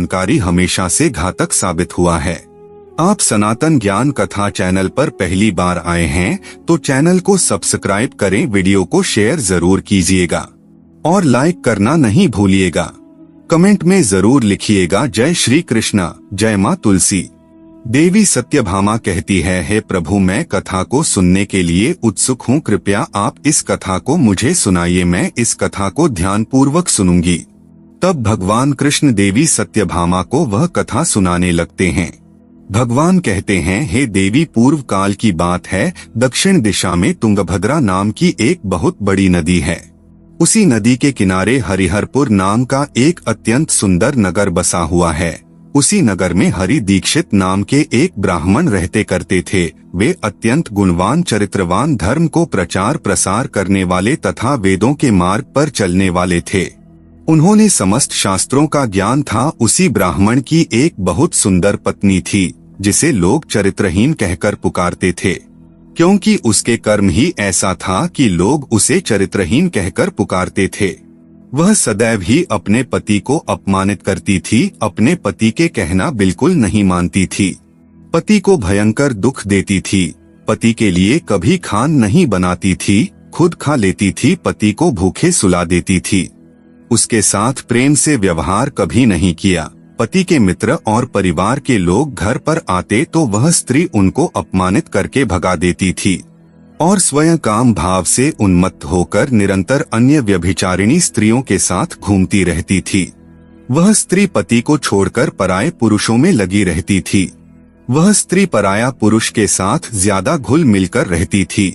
जानकारी हमेशा से घातक साबित हुआ है। आप सनातन ज्ञान कथा चैनल पर पहली बार आए हैं तो चैनल को सब्सक्राइब करें, वीडियो को शेयर जरूर कीजिएगा और लाइक करना नहीं भूलिएगा। कमेंट में जरूर लिखिएगा जय श्री कृष्णा, जय माँ तुलसी। देवी सत्यभामा कहती है, हे प्रभु, मैं कथा को सुनने के लिए उत्सुक हूँ, कृपया आप इस कथा को मुझे सुनाइए, मैं इस कथा को ध्यान पूर्वक सुनूंगी। तब भगवान कृष्ण देवी सत्यभामा को वह कथा सुनाने लगते हैं। भगवान कहते हैं, हे देवी, पूर्व काल की बात है, दक्षिण दिशा में तुंगभद्रा नाम की एक बहुत बड़ी नदी है। उसी नदी के किनारे हरिहरपुर नाम का एक अत्यंत सुंदर नगर बसा हुआ है। उसी नगर में हरि दीक्षित नाम के एक ब्राह्मण रहते करते थे। वे अत्यंत गुणवान, चरित्रवान, धर्म को प्रचार प्रसार करने वाले तथा वेदों के मार्ग पर चलने वाले थे। उन्होंने समस्त शास्त्रों का ज्ञान था। उसी ब्राह्मण की एक बहुत सुंदर पत्नी थी जिसे लोग चरित्रहीन कहकर पुकारते थे, क्योंकि उसके कर्म ही ऐसा था कि लोग उसे चरित्रहीन कहकर पुकारते थे। वह सदैव ही अपने पति को अपमानित करती थी, अपने पति के कहना बिल्कुल नहीं मानती थी, पति को भयंकर दुख देती थी, पति के लिए कभी खान नहीं बनाती थी, खुद खा लेती थी, पति को भूखे सुला देती थी। उसके साथ प्रेम से व्यवहार कभी नहीं किया। पति के मित्र और परिवार के लोग घर पर आते तो वह स्त्री उनको अपमानित करके भगा देती थी और स्वयं काम भाव से उन्मत्त होकर निरंतर अन्य व्यभिचारिणी स्त्रियों के साथ घूमती रहती थी। वह स्त्री पति को छोड़कर पराये पुरुषों में लगी रहती थी। वह स्त्री पराया पुरुष के साथ ज्यादा घुल मिलकर रहती थी।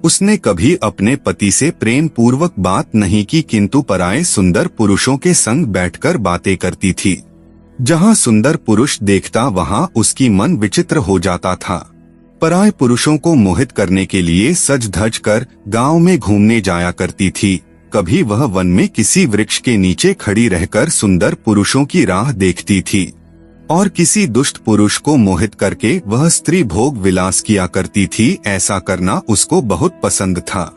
उसने कभी अपने पति से प्रेम पूर्वक बात नहीं की, किंतु पराये सुंदर पुरुषों के संग बैठकर बातें करती थी। जहाँ सुंदर पुरुष देखता वहाँ उसकी मन विचित्र हो जाता था। पराये पुरुषों को मोहित करने के लिए सज धज कर गांव में घूमने जाया करती थी। कभी वह वन में किसी वृक्ष के नीचे खड़ी रहकर सुंदर पुरुषों की राह देखती थी और किसी दुष्ट पुरुष को मोहित करके वह स्त्री भोग विलास किया करती थी। ऐसा करना उसको बहुत पसंद था।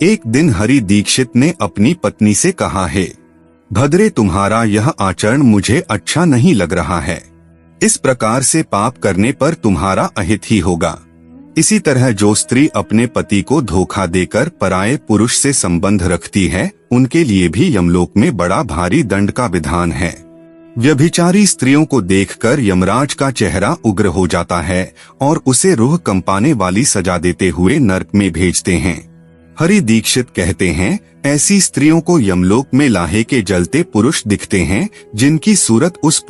एक दिन हरि दीक्षित ने अपनी पत्नी से कहा, है भद्रे, तुम्हारा यह आचरण मुझे अच्छा नहीं लग रहा है। इस प्रकार से पाप करने पर तुम्हारा अहित ही होगा। इसी तरह जो स्त्री अपने पति को धोखा देकर पराये पुरुष से संबंध रखती है, उनके लिए भी यमलोक में बड़ा भारी दंड का विधान है। व्यभिचारी स्त्रियों को देखकर यमराज का चेहरा उग्र हो जाता है और उसे रूह कंपाने वाली सजा देते हुए नरक में भेजते हैं। हरि दीक्षित कहते हैं, ऐसी स्त्रियों को यमलोक में लाहे के जलते पुरुष दिखते हैं जिनकी सूरत उस